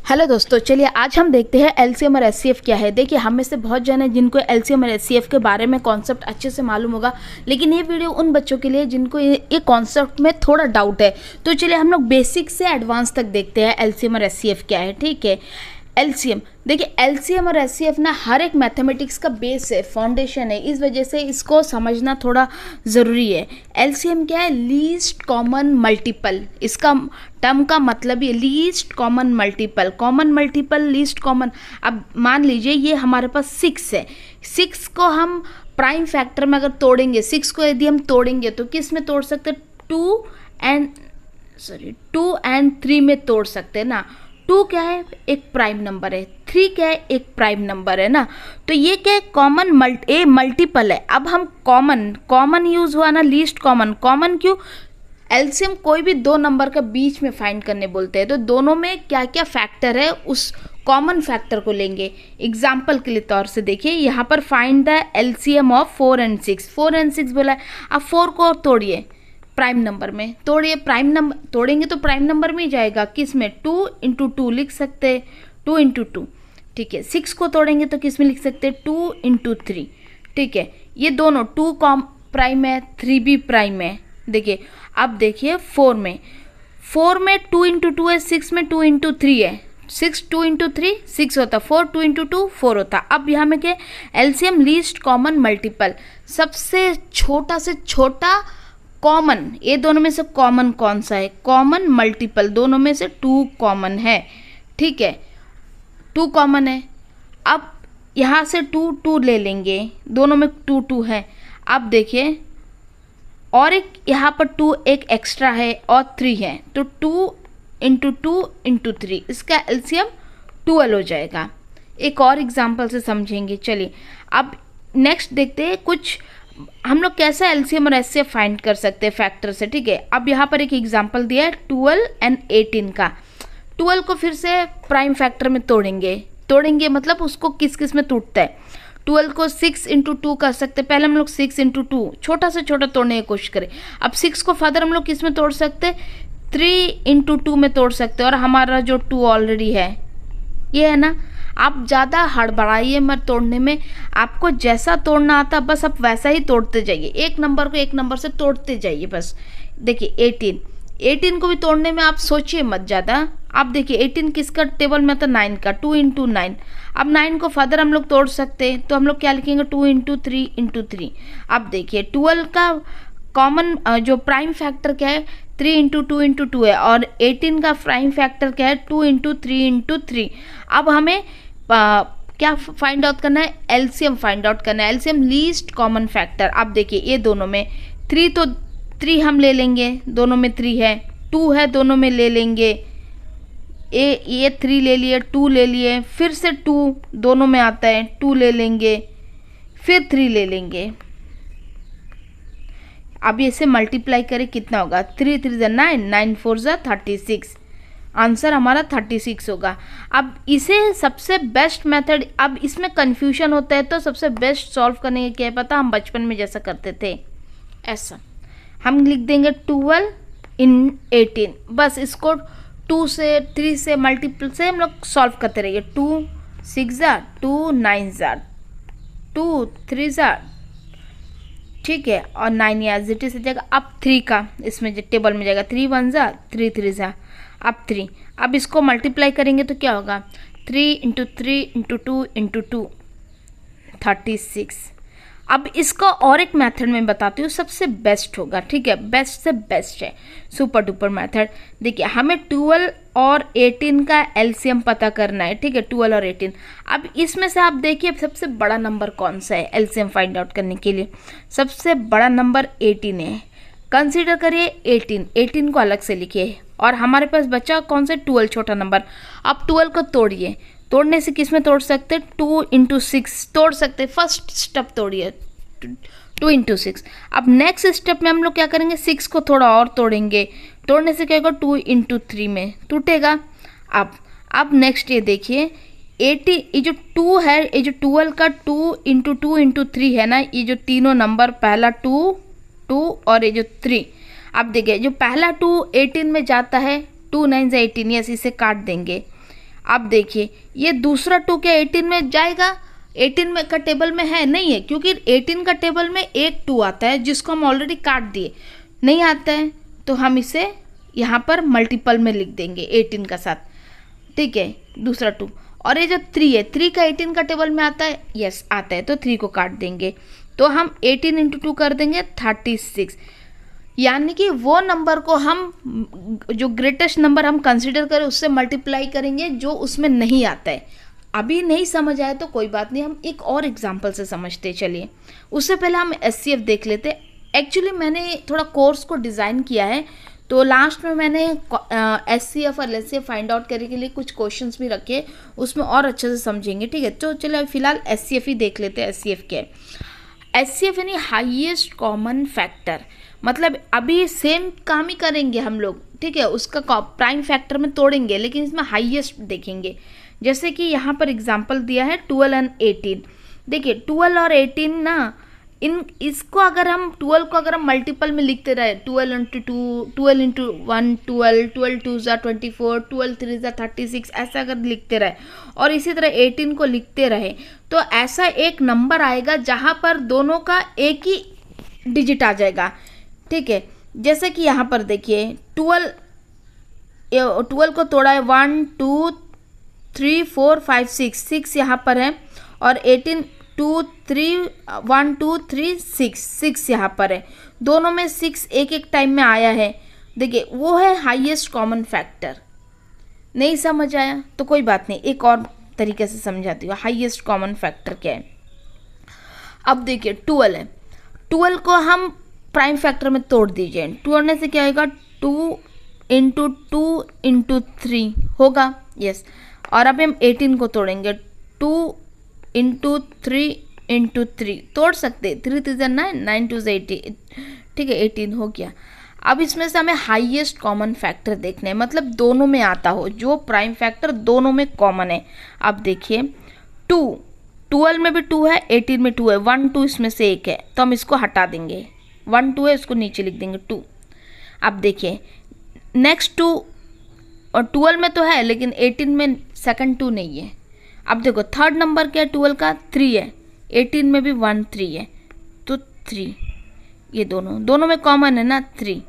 Hello दोस्तों, चलिए आज हम देखते हैं एलसीएम और एचसीएफ क्या है। देखिए, हम में से बहुत जन है जिनको एलसीएम और एचसीएफ के बारे में कॉन्सेप्ट अच्छे से मालूम होगा, लेकिन ये वीडियो उन बच्चों के लिए जिनको ये कॉन्सेप्ट में थोड़ा डाउट है। तो चलिए हम लोग बेसिक से एडवांस तक देखते हैं एलसीएम और एचसीएफ क्या है। ठीक है, एलसीएम देखिए, एलसीएम और एचसीएफ ना हर एक मैथमेटिक्स का बेस है, फाउंडेशन है, इस वजह से इसको समझना थोड़ा ज़रूरी है। एलसीएम क्या है? Least common multiple. इसका टर्म का मतलब ये least common multiple, common multiple, least common. अब मान लीजिए ये हमारे पास 6 है, 6 को हम प्राइम फैक्टर में अगर तोड़ेंगे, 6 को यदि हम तोड़ेंगे तो किस में तोड़ सकते हैं? 2 एंड 3 में तोड़ सकते हैं ना। 2 क्या है? एक प्राइम नंबर है। 3 क्या है? एक प्राइम नंबर है ना। तो ये क्या है? कॉमन मल्टीपल है। अब हम कॉमन यूज हुआ ना, लीस्ट कॉमन। कॉमन क्यों? एलसीएम कोई भी दो नंबर का बीच में फाइंड करने बोलते हैं, तो दोनों में क्या क्या फैक्टर है उस कॉमन फैक्टर को लेंगे। एग्जाम्पल के लिए तौर से देखिए, यहाँ पर find the LCM of 4 and 6। 4 and 6 बोला है। अब 4 को तोड़िए, प्राइम नंबर में तोड़िए, प्राइम नंबर तोड़ेंगे तो प्राइम नंबर में ही जाएगा। किस में? 2 इंटू 2 लिख सकते हैं, 2 इंटू 2। ठीक है, 6 को तोड़ेंगे तो किस में लिख सकते हैं? 2 इंटू 3। ठीक है, ये दोनों 2 प्राइम है, 3 भी प्राइम है। देखिए, अब देखिए 4 में 2 इंटू 2 है, 6 में 2 इंटू 3 है। 6 2 इंटू 3 6 होता, 4 2 इंटू 2 4 होता। अब यहाँ में क्या? एलसीएम लीस्ट कॉमन मल्टीपल, सबसे छोटा से छोटा कॉमन। ये दोनों में से कॉमन कौन सा है? कॉमन मल्टीपल, दोनों में से 2 कॉमन है। ठीक है, 2 कॉमन है। अब यहाँ से 2 ले लेंगे, दोनों में 2 है। अब देखिए, और एक यहाँ पर 2 एक एक्स्ट्रा है और 3 है, तो 2 इंटू 2 इंटू 3, इसका एलसीएम 12 हो जाएगा। एक और एग्जाम्पल से समझेंगे। चलिए अब नेक्स्ट देखते हैं कुछ हम लोग कैसा एलसीएम और एचसीएफ फाइंड कर सकते हैं फैक्टर से। ठीक है, अब यहाँ पर एक एग्जांपल दिया है 12 एंड 18 का। 12 को फिर से प्राइम फैक्टर में तोड़ेंगे मतलब उसको किस किस में टूटता है। 12 को 6 इंटू 2 कर सकते हैं। पहले हम लोग 6 इंटू 2 छोटा से छोटा तोड़ने की कोशिश करें। अब 6 को फर्दर हम लोग किस में तोड़ सकते हैं? 3 इंटू 2 में तोड़ सकते हैं, और हमारा जो 2 ऑलरेडी है ये है ना। आप ज़्यादा हड़बड़ाइए मत तोड़ने में, आपको जैसा तोड़ना आता बस आप वैसा ही तोड़ते जाइए, एक नंबर को एक नंबर से तोड़ते जाइए बस। देखिए 18 को भी तोड़ने में आप सोचिए मत ज़्यादा। आप देखिए 18 किसका टेबल में आता? 9 का, 2 इंटू 9। अब 9 को फर्दर हम लोग तोड़ सकते हैं, तो हम लोग क्या लिखेंगे? 2 इंटू 3 इंटू 3। अब देखिए 12 का कॉमन जो प्राइम फैक्टर क्या है? 3 इंटू 2 इंटू 2 है, और 18 का प्राइम फैक्टर क्या है? 2 इंटू 3 इंटू 3। अब हमें क्या फाइंड आउट करना है? एलसीएम फाइंड आउट करना है, एलसीएम लीस्ट कॉमन फैक्टर। अब देखिए ये दोनों में 3, तो 3 हम ले लेंगे, दोनों में 3 है। 2 है, दोनों में ले लेंगे, ये 3 ले लिए, 2 ले लिए, फिर से 2 दोनों में आता है, 2 ले लेंगे, फिर 3 ले लेंगे। अब इसे मल्टीप्लाई करें, कितना होगा? 3 3 ज़ा 9, 9 4 ज़ा 36। आंसर हमारा 36 होगा। अब इसे सबसे बेस्ट मेथड, अब इसमें कंफ्यूजन होता है तो सबसे बेस्ट सॉल्व करने का क्या है पता? हम बचपन में जैसा करते थे, ऐसा हम लिख देंगे 12 इन 18। बस इसको 2 से 3 से मल्टीपल से हम लोग सॉल्व करते रहिए। 2 6 ज़ा 2, 9 ज़ा 2, 3 ज़ा, ठीक है, और 9 या जिटी से जाएगा। अब 3 का इसमें टेबल में जाएगा, 3 1 ज़ा 3 3 ज़ा, अब 3। अब इसको मल्टीप्लाई करेंगे तो क्या होगा? 3 इंटू 3 इंटू 2 इंटू 2 36। अब इसका और एक मेथड मैं बताती हूँ, सबसे बेस्ट होगा। ठीक है, बेस्ट से बेस्ट है, सुपर डुपर मेथड। देखिए हमें 12 और 18 का एलसीएम पता करना है। ठीक है, 12 और 18। अब इसमें से आप देखिए सबसे बड़ा नंबर कौन सा है एलसीएम फाइंड आउट करने के लिए? सबसे बड़ा नंबर 18 है। कंसीडर करिए 18 को अलग से लिखिए, और हमारे पास बचा कौन सा? 12, छोटा नंबर। अब 12 को तोड़िए, तोड़ने से किस में तोड़ सकते हैं? 2 इंटू 6 तोड़ सकते हैं। फर्स्ट स्टेप तोड़िए, 2 इंटू 6। अब नेक्स्ट स्टेप में हम लोग क्या करेंगे? 6 को थोड़ा और तोड़ेंगे, तोड़ने से क्या होगा? 2 इंटू 3 में टूटेगा। अब नेक्स्ट ये देखिए 80, ये जो 2 है, ये जो 12 का 2 इंटू 2 इंटू 3 है ना, ये जो तीनों नंबर, पहला 2 और ये जो 3। अब देखिए जो पहला 2 18 में जाता है, 2 9 18, यस, इसे काट देंगे। अब देखिए ये दूसरा 2 क्या 18 में जाएगा? 18 में का टेबल में है नहीं है, क्योंकि 18 का टेबल में एक 2 आता है जिसको हम ऑलरेडी काट दिए, नहीं आता है तो हम इसे यहाँ पर मल्टीपल में लिख देंगे 18 का साथ, ठीक है, दूसरा 2। और ये जो 3 है, 3 का 18 का टेबल में आता है, यस आता है, तो 3 को काट देंगे, तो हम 18 इंटू 2 कर देंगे 36। यानी कि वो नंबर को हम जो ग्रेटेस्ट नंबर हम कंसिडर करें उससे मल्टीप्लाई करेंगे जो उसमें नहीं आता है। अभी नहीं समझ आया तो कोई बात नहीं, हम एक और एग्जांपल से समझते चलिए। उससे पहले हम SCF देख लेते। एक्चुअली मैंने थोड़ा कोर्स को डिज़ाइन किया है, तो लास्ट में मैंने SCF और LCF फाइंड आउट करने के लिए कुछ क्वेश्चंस भी रखे, उसमें और अच्छे से समझेंगे, ठीक है। तो चलिए फिलहाल SCF ही देख लेते हैं। SCF क्या है? SCF यानी हाईएस्ट कॉमन फैक्टर, मतलब अभी सेम काम ही करेंगे हम लोग, ठीक है, उसका प्राइम फैक्टर में तोड़ेंगे, लेकिन इसमें हाईएस्ट देखेंगे। जैसे कि यहाँ पर एग्जांपल दिया है 12 और 18। देखिए 12 और 18 ना, इसको अगर हम 12 को अगर हम मल्टीपल में लिखते रहे, 12 इंटू 2, 12 इंटू 1 12, 12 2 ज़ा 24, 12 3 ज़ा 36, ऐसा अगर लिखते रहे और इसी तरह 18 को लिखते रहे, तो ऐसा एक नंबर आएगा जहाँ पर दोनों का एक ही डिजिट आ जाएगा, ठीक है। जैसे कि यहाँ पर देखिए 12 को तोड़ा है 1 2 3 4 5 6 यहाँ पर है, और 18 2 3 1 2 3 6 यहाँ पर है, दोनों में 6 एक एक टाइम में आया है। देखिए वो है हाईएस्ट कॉमन फैक्टर। नहीं समझ आया तो कोई बात नहीं, एक और तरीके से समझाती हूँ हाईएस्ट कॉमन फैक्टर क्या है। अब देखिए 12 है, 12 को हम प्राइम फैक्टर में तोड़ दीजिए, तोड़ने से क्या होगा 2 इंटू 2 इंटू 3 होगा, यस। और अब हम 18 को तोड़ेंगे, 2 इंटू 3 इंटू 3 तोड़ सकते, 3 3 9 9 2 18, ठीक है, 18 हो गया। अब इसमें से हमें हाईएस्ट कॉमन फैक्टर देखना है, मतलब दोनों में आता हो, जो प्राइम फैक्टर दोनों में कॉमन है। अब देखिए 2, 12 में भी 2 है, 18 में 2 है, 1 2 इसमें से एक है, तो हम इसको हटा देंगे, 1 2 है इसको नीचे लिख देंगे 2। अब देखिए नेक्स्ट 2, और 12 में तो है लेकिन 18 में सेकंड 2 नहीं है। अब देखो थर्ड नंबर क्या है 12 का 3 है, 18 में भी 1 3 है, तो 3, ये दोनों में कॉमन है ना 3,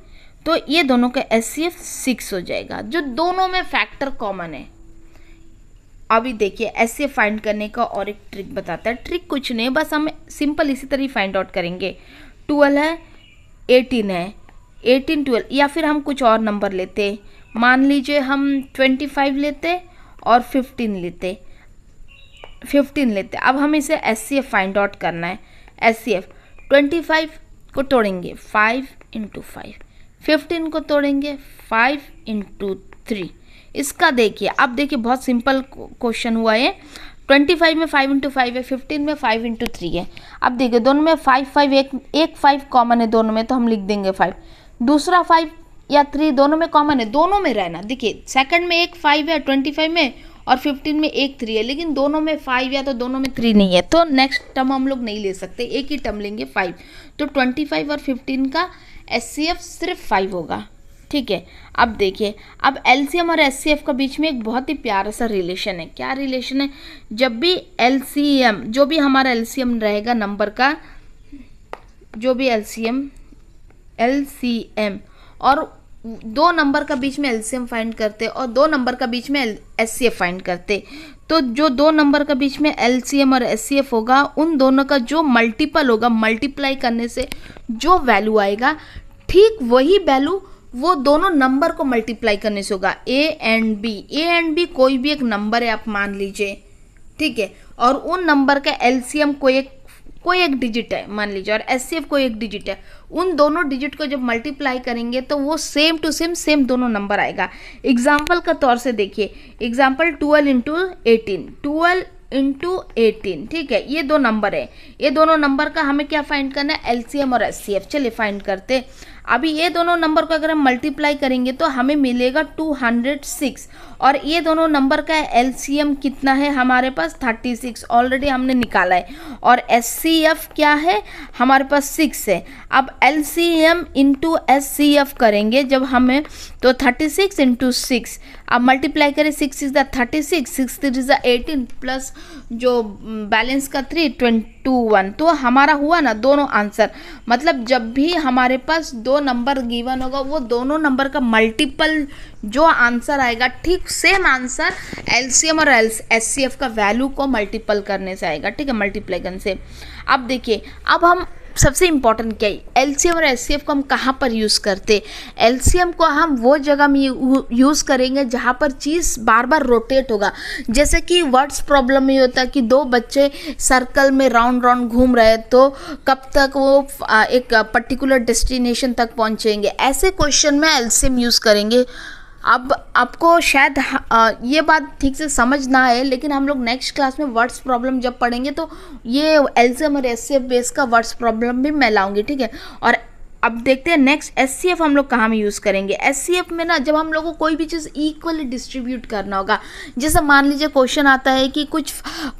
तो ये दोनों का SCF 6 हो जाएगा, जो दोनों में फैक्टर कॉमन है। अभी देखिए SCF फाइंड करने का और एक ट्रिक बताता है। ट्रिक कुछ नहीं, बस हम सिंपल इसी तरह फाइंड आउट करेंगे। 12 है, 18 है, 18 12, या फिर हम कुछ और नंबर लेते, मान लीजिए हम 25 लेते और 15 लेते। अब हम इसे SCF फाइंड आउट करना है। SCF 25 को तोड़ेंगे 5 इंटू 5, 15 को तोड़ेंगे 5 इंटू 3। इसका देखिए, अब देखिए बहुत सिंपल क्वेश्चन हुआ है। 25 में 5 इंटू 5 है, 15 में 5 इंटू 3 है। अब देखिए दोनों में 5 5 एक 5 कॉमन है दोनों में, तो हम लिख देंगे 5। दूसरा 5 या 3 दोनों में कॉमन है, दोनों में रहना। देखिए सेकंड में एक 5 है 25 में, और 15 में एक 3 है, लेकिन दोनों में 5 या तो दोनों में 3 नहीं है, तो नेक्स्ट टर्म हम लोग नहीं ले सकते, एक ही टर्म लेंगे 5। तो 25 और 15 का SCF सिर्फ 5 होगा, ठीक है। अब देखिए, अब LCM और SCF के बीच में एक बहुत ही प्यारा सा रिलेशन है। क्या रिलेशन है? जब भी LCM, जो भी हमारा LCM रहेगा नंबर का, जो भी LCM और 2 नंबर का बीच में LCM फाइंड करते और 2 नंबर का बीच में SCF फाइंड करते, तो जो 2 नंबर का बीच में LCM और SCF होगा, उन दोनों का जो मल्टीपल होगा, मल्टीप्लाई करने से जो वैल्यू आएगा, ठीक वही वैल्यू वो दोनों नंबर को मल्टीप्लाई करने से होगा। A एंड B कोई भी एक नंबर है, आप मान लीजिए, ठीक है, और उन नंबर का LCM कोई एक डिजिट है मान लीजिए, और SCF कोई एक डिजिट है। उन दोनों डिजिट को जब मल्टीप्लाई करेंगे तो वो सेम टू सेम दोनों नंबर आएगा। एग्जाम्पल का तौर से देखिए, एग्जाम्पल 12 इंटू 18, ठीक है, ये 2 नंबर है। ये दोनों नंबर का हमें क्या फाइंड करना है? LCM और SCF। चलिए फाइंड करते। अभी ये दोनों नंबर को अगर हम मल्टीप्लाई करेंगे तो हमें मिलेगा 206, और ये दोनों नंबर का एलसीएम कितना है हमारे पास 36, ऑलरेडी हमने निकाला है, और एचसीएफ क्या है हमारे पास 6 है। अब एलसीएम इंटू एचसीएफ करेंगे जब हमें, तो 36 इंटू 6, अब मल्टीप्लाई करें, 6 is the 36, 6 3 is the 18, plus जो बैलेंस का 3 21, तो हमारा हुआ ना दोनों आंसर। मतलब जब भी हमारे पास दो नंबर गिवन होगा वो दोनों नंबर का मल्टीपल जो आंसर आएगा, ठीक सेम आंसर एलसीएम और एचसीएफ का वैल्यू को मल्टीपल करने से आएगा, ठीक है, मल्टीप्लाई करने से। अब देखिए, अब हम सबसे इम्पॉर्टेंट क्या है, एलसीएम और एचसीएफ को हम कहाँ पर यूज़ करते। एलसीएम को हम वो जगह में यूज़ करेंगे जहाँ पर चीज़ बार बार रोटेट होगा। जैसे कि वर्ड्स प्रॉब्लम में होता है कि दो बच्चे सर्कल में राउंड राउंड घूम रहे हैं, तो कब तक वो एक पर्टिकुलर डेस्टिनेशन तक पहुँचेंगे, ऐसे क्वेश्चन में एलसीएम यूज़ करेंगे। अब आपको शायद ये बात ठीक से समझ ना आए, लेकिन हम लोग नेक्स्ट क्लास में वर्ड्स प्रॉब्लम जब पढ़ेंगे तो ये एलसीएम और एचसीएफ बेस का वर्ड्स प्रॉब्लम भी मैं लाऊंगी, ठीक है। और अब देखते हैं नेक्स्ट एचसीएफ हम लोग कहाँ में यूज़ करेंगे। एचसीएफ में ना, जब हम लोगों को कोई भी चीज़ इक्वली डिस्ट्रीब्यूट करना होगा, जैसे मान लीजिए क्वेश्चन आता है कि कुछ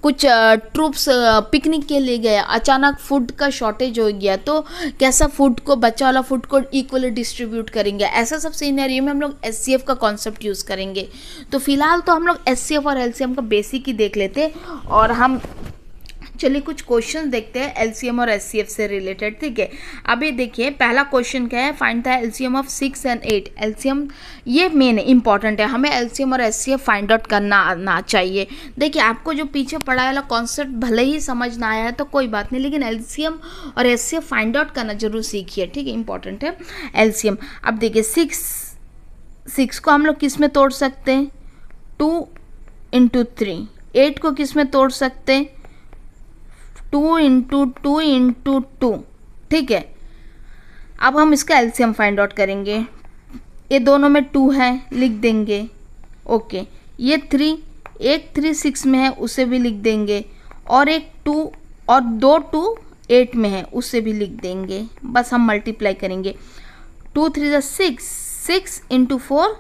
ट्रूप्स पिकनिक के लिए गए, अचानक फूड का शॉर्टेज हो गया, तो कैसा फूड को, बचा वाला फूड को इक्वली डिस्ट्रीब्यूट करेंगे, ऐसा सब सिनेरियो में हम लोग एचसीएफ का कॉन्सेप्ट यूज़ करेंगे। तो फिलहाल तो हम लोग एचसीएफ और एलसीएम का बेसिक ही देख लेते हैं, और हम चलिए कुछ क्वेश्चन देखते हैं एलसीएम और एचसीएफ से रिलेटेड, ठीक है। अभी देखिए पहला क्वेश्चन क्या है, find the LCM of 6 and 8। LCM ये मेन इंपॉर्टेंट है, हमें एलसीएम और एचसीएफ फाइंड आउट करना आना चाहिए। देखिए आपको जो पीछे पढ़ाया वाला कॉन्सेप्ट भले ही समझ ना आया है तो कोई बात नहीं, लेकिन एलसीएम और एचसीएफ फाइंड आउट करना जरूर सीखिए, ठीक है, इंपॉर्टेंट है एलसीएम। अब देखिए 6 को हम लोग किस में तोड़ सकते हैं, 2 into 3। 8 को किस में तोड़ सकते हैं, 2 into 2 into 2, ठीक है। अब हम इसका एलसीएम फाइंड आउट करेंगे। ये दोनों में 2 है, लिख देंगे, ओके। ये 3, एक 3 6 में है, उसे भी लिख देंगे, और एक 2 और 2 2 8 में है, उसे भी लिख देंगे। बस हम मल्टीप्लाई करेंगे, 2 3 is 6, 6 into 4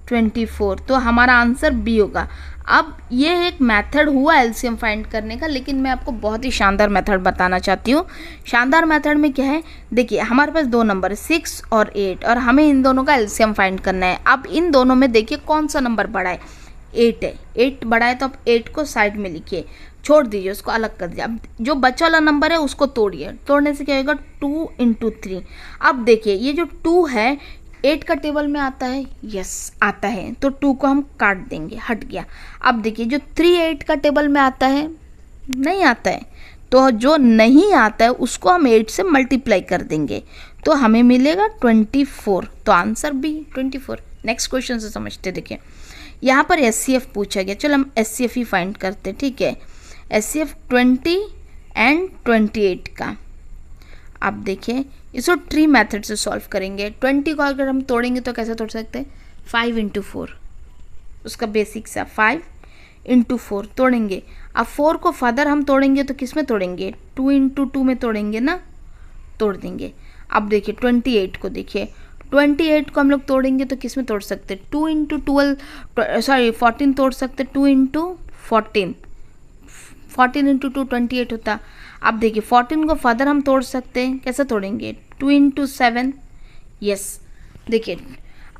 24, तो हमारा आंसर बी होगा। अब ये एक मेथड हुआ एलसीएम फाइंड करने का, लेकिन मैं आपको बहुत ही शानदार मेथड बताना चाहती हूँ। शानदार मेथड में क्या है, देखिए हमारे पास दो नंबर है 6 और 8, और हमें इन दोनों का एलसीएम फाइंड करना है। अब इन दोनों में देखिए कौन सा नंबर बड़ा है, 8 है। 8 बड़ा है तो अब 8 को साइड में लिखिए, छोड़ दीजिए, उसको अलग कर दीजिए। अब जो बचा वाला नंबर है उसको तोड़िए, तोड़ने से क्या होगा, 2 into 3। अब देखिए ये जो 2 है 8 का टेबल में आता है, यस आता है, तो 2 को हम काट देंगे, हट गया। अब देखिए जो 3 8 का टेबल में आता है, नहीं आता है, तो जो नहीं आता है उसको हम 8 से मल्टीप्लाई कर देंगे, तो हमें मिलेगा 24, तो आंसर बी 24। नेक्स्ट क्वेश्चन से समझते, देखिए यहाँ पर एचसीएफ पूछा गया, चलो हम एचसीएफ ही फाइंड करते, ठीक है। एचसीएफ 20 and 28 का। अब देखिए इसको ट्री मेथड से सॉल्व करेंगे। 20 को अगर हम तोड़ेंगे तो कैसे तोड़ सकते हैं, 5 into 4, उसका बेसिक सा 5 into 4 तोड़ेंगे। अब 4 को फर्दर हम तोड़ेंगे तो किस में तोड़ेंगे, 2 into 2 में तोड़ेंगे ना, तोड़ देंगे। अब देखिए 28 को, देखिए 28 को हम लोग तोड़ेंगे तो किस में तोड़ सकते हैं, 2 into 14 तोड़ सकते, 2 into 14, 14 into 2 28 होता। अब देखिए 14 को फर्दर हम तोड़ सकते हैं, कैसे तोड़ेंगे, 2 into 7, यस। देखिए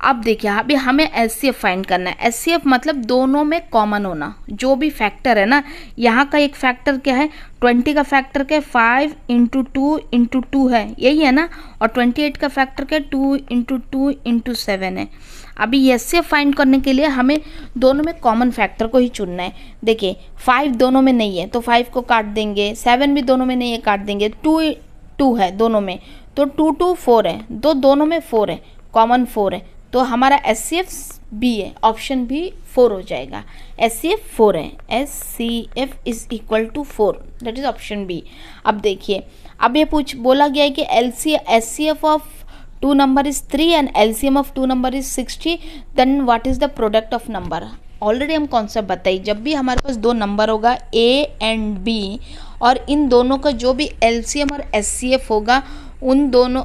अब देखिए अभी हमें एचसीएफ फाइंड करना है। एचसीएफ मतलब दोनों में कॉमन होना, जो भी फैक्टर है ना, यहाँ का एक फैक्टर क्या है, 20 का फैक्टर क्या है, 5 into 2 into 2 है, यही है ना, और 28 का फैक्टर क्या है, 2 into 2 into 7 है। अभी एचसीएफ फाइंड करने के लिए हमें दोनों में कॉमन फैक्टर को ही चुनना है। देखिए 5 दोनों में नहीं है तो 5 को काट देंगे, 7 भी दोनों में नहीं है, काट देंगे, 2 है दोनों में, तो 2 2 4 है, दोनों में 4 है, कॉमन 4 है, तो हमारा एचसीएफ बी है, ऑप्शन बी 4 हो जाएगा। एचसीएफ 4 है, HCF is equal to 4, that is option B. अब देखिए अब ये बोला गया है कि HCF of 2 number is 3 and LCM of 2 number is 60, then what is the product of number। Already हम कॉन्सेप्ट बताइए, जब भी हमारे पास दो नंबर होगा A and B और इन दोनों का जो भी LCM और SCF होगा, उन दोनों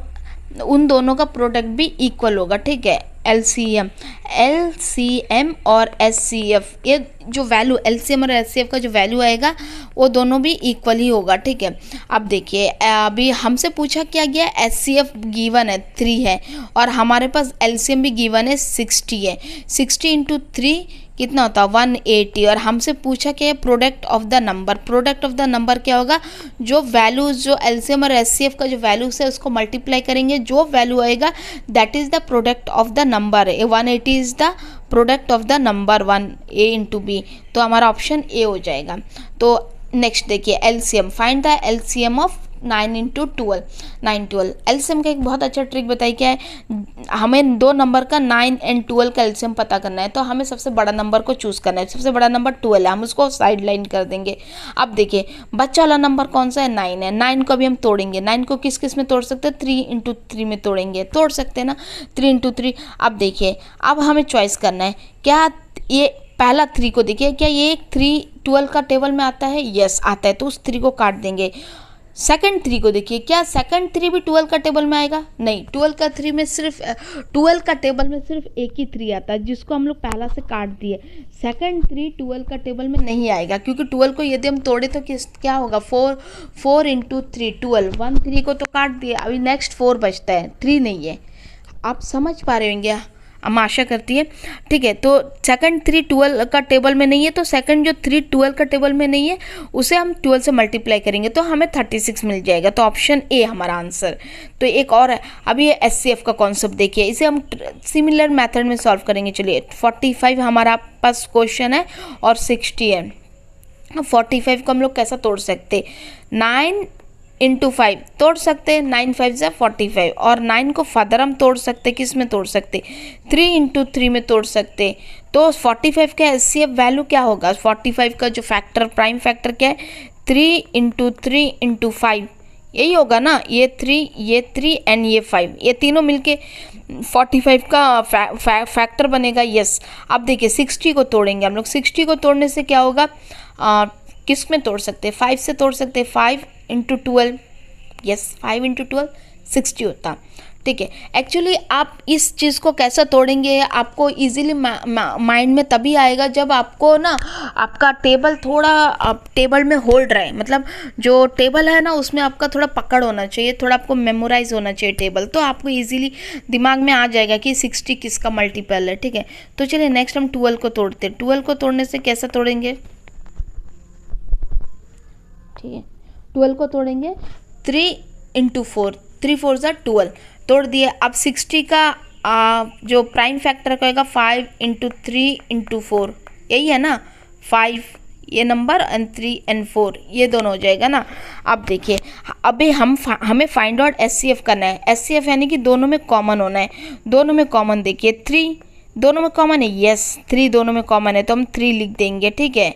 उन दोनों का प्रोडक्ट भी इक्वल होगा, ठीक है। एलसीएम और एचसीएफ, ये जो वैल्यू एलसीएम और एचसीएफ का जो वैल्यू आएगा वो दोनों भी इक्वल ही होगा, ठीक है। अब देखिए अभी हमसे पूछा क्या गया, एचसीएफ गिवन है 3 है और हमारे पास एलसीएम भी गिवन है 60 है। 60 इंटू 3 कितना होता है 180, और हमसे पूछा क्या है product of the number. Product of the number क्या होगा, जो वैल्यूज जो एलसीएम और एचसीएफ का जो वैल्यूज है उसको मल्टीप्लाई करेंगे, जो वैल्यू आएगा that is the product of the number. 180 is the product of the number 1 A into B, तो हमारा ऑप्शन ए हो जाएगा। तो नेक्स्ट देखिए LCM, find the LCM of 9 into 12, 9 12। LCM का एक बहुत अच्छा ट्रिक बताइए क्या है, हमें दो नंबर का 9 एंड 12 का एलसीएम पता करना है, तो हमें सबसे बड़ा नंबर को चूज़ करना है। सबसे बड़ा नंबर 12 है, हम उसको साइड लाइन कर देंगे। अब देखिए बच्चा वाला नंबर कौन सा है, 9 है। 9 को भी हम तोड़ेंगे, 9 को किस किस में तोड़ सकते हैं, 3 इंटू 3 में तोड़ेंगे, तोड़ सकते हैं ना, 3 इंटू 3। अब देखिए अब हमें चॉइस करना है, क्या ये पहला 3 को देखिए, क्या ये 3 12 का टेबल में आता है, यस आता है, तो उस 3 को काट देंगे। सेकंड 3 को देखिए, क्या सेकंड 3 भी 12 का टेबल में आएगा, नहीं, 12 का 3 में सिर्फ 12 का टेबल में सिर्फ एक ही 3 आता है जिसको हम लोग पहला से काट दिए। सेकंड 3 12 का टेबल में नहीं आएगा, क्योंकि 12 को यदि हम तोड़े तो क्या होगा, 4 इंटू 3 12, 1 3 को तो काट दिया, अभी नेक्स्ट 4 बचता है, 3 नहीं है। आप समझ पा रहे होंगे, हम आशा करती है, ठीक है। तो सेकंड 3 12 का टेबल में नहीं है, तो सेकंड जो 3 12 का टेबल में नहीं है उसे हम 12 से मल्टीप्लाई करेंगे तो हमें 36 मिल जाएगा, तो ऑप्शन ए हमारा आंसर। तो एक और है, अभी ये एचसीएफ का कॉन्सेप्ट देखिए, इसे हम सिमिलर मेथड में सॉल्व करेंगे। चलिए 45 हमारा पास क्वेश्चन है और 60 है। 45 को हम लोग कैसा तोड़ सकते, 9 इंटू 5 तोड़ सकते, 9 5 ज़ा 45, और 9 को फर्दर हम तोड़ सकते, किस में तोड़ सकते, 3 इंटू 3 में तोड़ सकते। तो 45 का एचसीएफ वैल्यू क्या होगा, 45 का जो फैक्टर प्राइम फैक्टर क्या है, 3 इंटू 3 इंटू 5, यही होगा ना, ये 3 एंड ये 5, ये तीनों मिलके 45 का फैक्टर बनेगा, यस। अब देखिए 60 को तोड़ेंगे हम लोग, 60 को तोड़ने से क्या होगा, किस में तोड़ सकते हैं, 5 से तोड़ सकते हैं, 5 इंटू 12, यस 5 इंटू 12 60 होता, ठीक है। एक्चुअली आप इस चीज़ को कैसा तोड़ेंगे आपको इजीली माइंड में तभी आएगा जब आपको ना आपका टेबल थोड़ा टेबल में होल्ड रहे, मतलब जो टेबल है ना उसमें आपका थोड़ा पकड़ होना चाहिए, थोड़ा आपको मेमोराइज होना चाहिए टेबल, तो आपको इजीली दिमाग में आ जाएगा कि 60 किसका मल्टीपल है, ठीक है। तो चलिए नेक्स्ट हम 12 को तोड़ते हैं। 12 को तोड़ने से कैसा तोड़ेंगे, ठीक है, 12 को तोड़ेंगे 3 इंटू 4, 3 4 ज़ा 12 तोड़ दिए। अब 60 का जो प्राइम फैक्टर होगा 5 इंटू 3 इंटू 4, यही है ना, 5 ये नंबर एंड 3 एंड 4 ये दोनों हो जाएगा ना। अब देखिए अभी हमें फाइंड आउट एचसीएफ करना है। एचसीएफ यानी कि दोनों में कॉमन होना है, दोनों में कॉमन देखिए 3 दोनों में कॉमन है, यस 3 दोनों में कॉमन है, तो हम 3 लिख देंगे, ठीक है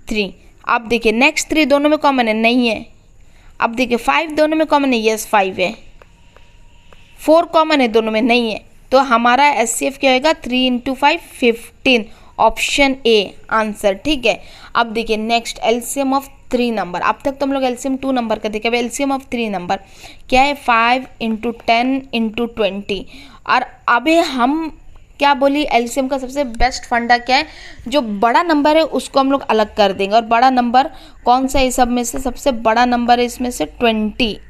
3। अब देखिए नेक्स्ट 3 दोनों में कॉमन है, नहीं है। अब देखिए 5 दोनों में कॉमन है, यस 5 है। 4 कॉमन है दोनों में, नहीं है, तो हमारा एचसीएफ क्या होगा, 3 इंटू 5 15, ऑप्शन ए आंसर, ठीक है। अब देखिए नेक्स्ट एलसीएम ऑफ 3 नंबर, अब तक तो हम लोग एलसीएम 2 नंबर का देखे, अब एलसीएम ऑफ 3 नंबर क्या है, 5 इंटू 10 इंटू 20। और अभी हम क्या बोली, एलसीएम का सबसे बेस्ट फंडा क्या है, जो बड़ा नंबर है उसको हम लोग अलग कर देंगे, और बड़ा नंबर कौन सा है इस सब में से, सबसे बड़ा नंबर है इसमें से 20,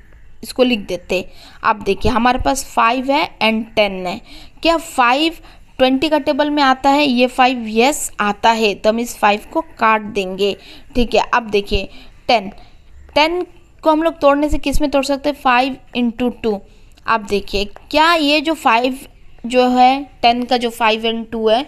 इसको लिख देते। अब देखिए हमारे पास 5 है एंड 10 है, क्या 5 20 का टेबल में आता है, ये 5 यस आता है, तो हम इस 5 को काट देंगे, ठीक है। अब देखिए 10 को हम लोग तोड़ने से किस में तोड़ सकते हैं, 5 इंटू 2। अब देखिए क्या ये जो 5 जो है 10 का जो 5 एंड 2 है,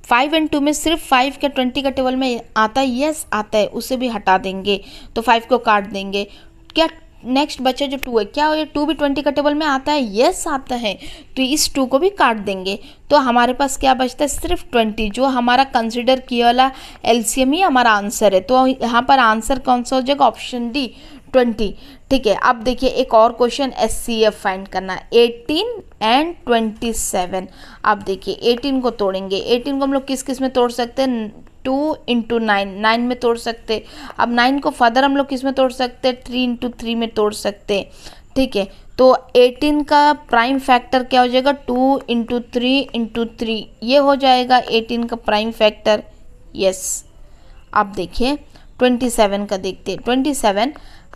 5 एंड 2 में सिर्फ 5 का 20 का टेबल में आता है, यस आता है, उसे भी हटा देंगे, तो 5 को काट देंगे। क्या नेक्स्ट बचा जो 2 है, क्या ये 2 भी 20 का टेबल में आता है, यस आता है, तो इस 2 को भी काट देंगे, तो हमारे पास क्या बचता है, सिर्फ 20, जो हमारा कंसिडर किया वाला एलसीएम ही हमारा आंसर है। तो यहाँ पर आंसर कौन सा हो जाएगा, ऑप्शन डी 20, ठीक है। अब देखिए एक और क्वेश्चन एचसीएफ फाइंड करना है, 18 एंड 27। अब देखिए 18 को तोड़ेंगे, 18 को हम लोग किस किस में तोड़ सकते हैं, 2 इंटू 9 में तोड़ सकते। अब 9 को फर्दर हम लोग किस में तोड़ सकते हैं, 3 इंटू 3 में तोड़ सकते। ठीक है। तो 18 का प्राइम फैक्टर क्या हो जाएगा, 2 × 3 × 3, ये हो जाएगा 18 का प्राइम फैक्टर। यस। अब देखिए 27 का देखते हैं।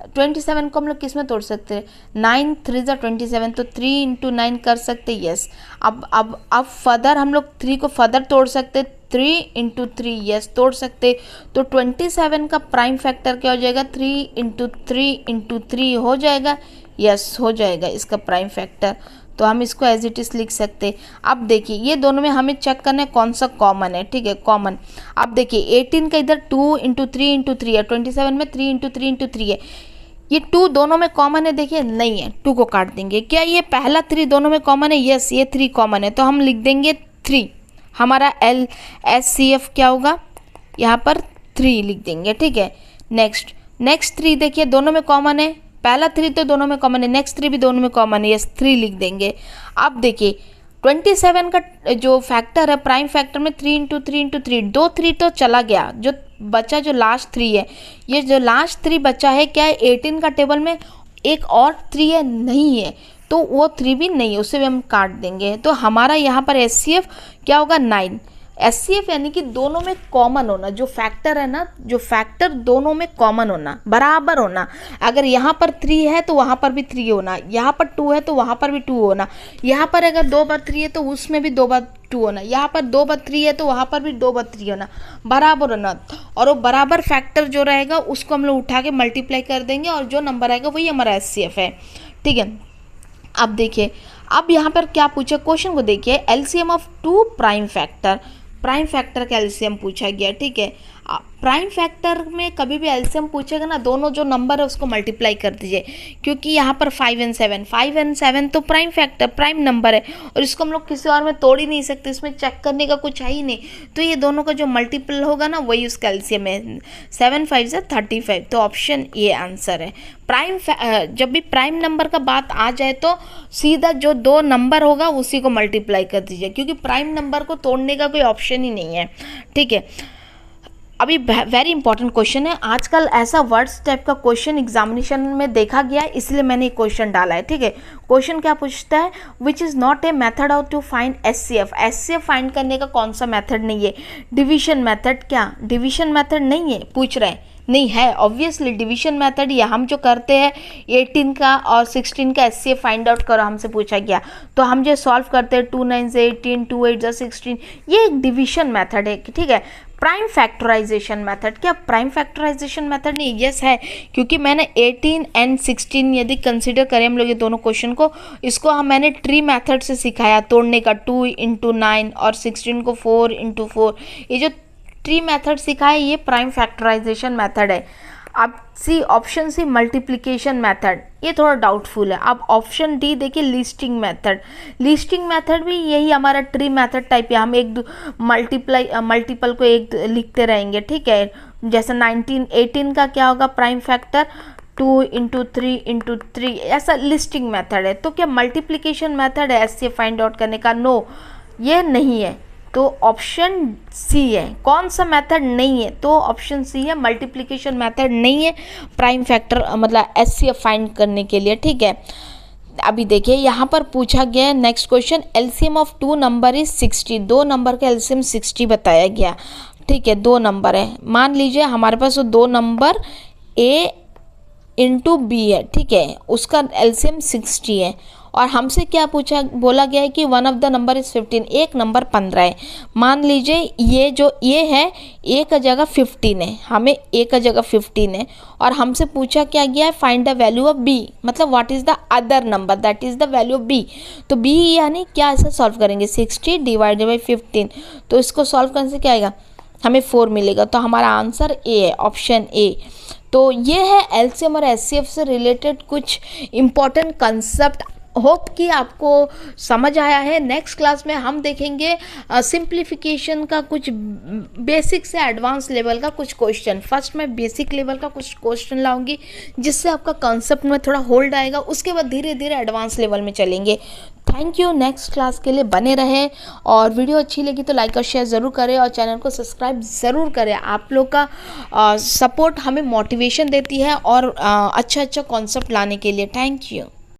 27 को हम लोग किस में तोड़ सकते हैं, 9 3 × 27, तो 3 × 9 कर सकते हैं। यस। अब फर्दर हम लोग 3 को फर्दर तोड़ सकते हैं, 3 × 3, यस तोड़ सकते। तो 27 का प्राइम फैक्टर क्या हो जाएगा, 3 × 3 × 3 हो जाएगा। यस हो जाएगा इसका प्राइम फैक्टर। तो हम इसको एज इट इज़ लिख सकते। अब देखिए ये दोनों में हमें चेक करना है कौन सा कॉमन है, ठीक है, कॉमन। अब देखिए 18 का इधर 2 × 3 × 3 है, 27 में 3 × 3 × 3 है, ये 2 दोनों में कॉमन है, देखिए नहीं है, 2 को काट देंगे। क्या ये पहला 3 दोनों में कॉमन है, यस ये 3 कॉमन है, तो हम लिख देंगे 3। हमारा LCF क्या होगा, यहाँ पर 3 लिख देंगे, ठीक है। नेक्स्ट 3 देखिए दोनों में कॉमन है, पहला 3 तो दोनों में कॉमन है, नेक्स्ट 3 भी दोनों में कॉमन है, यस 3 लिख देंगे। अब देखिए 27 का जो फैक्टर है प्राइम फैक्टर में 3 × 3 × 3, 2 3 तो चला गया, जो बचा जो लास्ट 3 है, ये जो लास्ट 3 बचा है क्या है, 18 का टेबल में एक और 3 है, नहीं है, तो वो 3 भी नहीं है, उसे भी हम काट देंगे। तो हमारा यहाँ पर SCF क्या होगा, 9। SCF यानी कि दोनों में कॉमन होना, जो फैक्टर है ना, जो फैक्टर दोनों में कॉमन होना, बराबर होना। अगर यहाँ पर 3 है तो वहाँ पर भी 3 होना, यहाँ पर 2 है तो वहाँ पर भी 2 होना, यहाँ पर अगर 2 बार 3 है तो उसमें भी 2 बार 2 होना, यहाँ पर 2 बार 3 है तो वहाँ पर भी 2 बार 3 होना, बराबर होना। और वो बराबर फैक्टर जो रहेगा उसको हम लोग उठा के मल्टीप्लाई कर देंगे और जो नंबर आएगा वही हमारा SCF है, ठीक है। अब देखिए अब यहाँ पर क्या पूछा, क्वेश्चन को देखिए, LCM of 2 prime factor, prime factor का एलसीएम पूछा गया, ठीक है। प्राइम फैक्टर में कभी भी एलसीएम पूछेगा ना, दोनों जो नंबर है उसको मल्टीप्लाई कर दीजिए, क्योंकि यहाँ पर 5 and 7 तो प्राइम फैक्टर प्राइम नंबर है और इसको हम लोग किसी और में तोड़ ही नहीं सकते, इसमें चेक करने का कुछ है ही नहीं। तो ये दोनों का जो मल्टीपल होगा ना वही उसका एलसीएम है, 7 5 = 35, तो ऑप्शन ए आंसर है। जब भी प्राइम नंबर का बात आ जाए तो सीधा जो 2 नंबर होगा उसी को मल्टीप्लाई कर दीजिए, क्योंकि प्राइम नंबर को तोड़ने का कोई ऑप्शन ही नहीं है, ठीक है। अभी वेरी इंपॉर्टेंट क्वेश्चन है, आजकल ऐसा वर्ड्स टाइप का क्वेश्चन एग्जामिनेशन में देखा गया है, इसलिए मैंने ये क्वेश्चन डाला है, ठीक है। क्वेश्चन क्या पूछता है, which is not a method how to find SCF। SCF find करने का कौन सा मेथड नहीं है, डिवीजन मेथड। क्या डिवीजन मेथड नहीं है, पूछ रहे हैं, नहीं है, ऑब्वियसली डिवीजन मेथड ये हम जो करते हैं 18 का और 16 का SCF फाइंड आउट करो, हमसे पूछा गया, तो हम जो सॉल्व करते हैं 2 9 18, 2 8 16, ये एक डिवीजन मेथड है, ठीक है। प्राइम फैक्टराइजेशन मेथड, क्या प्राइम फैक्टराइजेशन मेथड नहीं, यस है, क्योंकि मैंने 18 and 16 यदि कंसिडर करें हम लोग ये दोनों क्वेश्चन को, इसको मैंने ट्री मेथड से सिखाया तोड़ने का, 2 × 9 और 16 को 4 × 4, ये जो ट्री मेथड सिखाया ये प्राइम फैक्टराइजेशन मेथड है। अब ऑप्शन सी मल्टीप्लिकेशन मेथड, ये थोड़ा डाउटफुल है। अब ऑप्शन डी देखिए लिस्टिंग मेथड, लिस्टिंग मेथड भी यही हमारा ट्री मेथड टाइप है, हम एक मल्टीपल को एक लिखते रहेंगे, ठीक है। जैसे 18 का क्या होगा प्राइम फैक्टर, 2 × 3 × 3, ऐसा लिस्टिंग मेथड है। तो क्या मल्टीप्लिकेशन मेथड है SCF फाइंड आउट करने का, नो ये नहीं है, तो ऑप्शन सी है। कौन सा मेथड नहीं है, तो ऑप्शन सी है, मल्टीप्लिकेशन मेथड नहीं है प्राइम फैक्टर मतलब SCF फाइंड करने के लिए, ठीक है। अभी देखिए यहाँ पर पूछा गया है next question, LCM of 2 number is 60, 2 number का LCM 60 बताया गया, ठीक है। 2 नंबर है, मान लीजिए हमारे पास वो 2 नंबर A × B है, ठीक है, उसका LCM 60 है और हमसे क्या बोला गया है कि 1 ऑफ द नंबर इज 15, एक नंबर 15 है। मान लीजिए ये जो ये है A का जगह 15 है, हमें A का जगह 15 है और हमसे पूछा क्या गया है, find the value of B, मतलब what is the other number that is the value of B। तो B यानी क्या, ऐसा सॉल्व करेंगे 60 / 15, तो इसको सॉल्व करने से क्या आएगा, हमें 4 मिलेगा, तो हमारा आंसर A है, ऑप्शन A। तो ये है LCM और SCF से रिलेटेड कुछ इम्पॉर्टेंट कंसेप्ट, होप कि आपको समझ आया है। नेक्स्ट क्लास में हम देखेंगे सिंप्लीफिकेशन का कुछ बेसिक से एडवांस लेवल का कुछ क्वेश्चन। फर्स्ट मैं बेसिक लेवल का कुछ क्वेश्चन लाऊंगी जिससे आपका कॉन्सेप्ट में थोड़ा होल्ड आएगा, उसके बाद धीरे धीरे एडवांस लेवल में चलेंगे। थैंक यू, नेक्स्ट क्लास के लिए बने रहें और वीडियो अच्छी लगी तो लाइक और शेयर ज़रूर करें और चैनल को सब्सक्राइब ज़रूर करें। आप लोग का सपोर्ट हमें मोटिवेशन देती है और अच्छा कॉन्सेप्ट लाने के लिए। Thank you.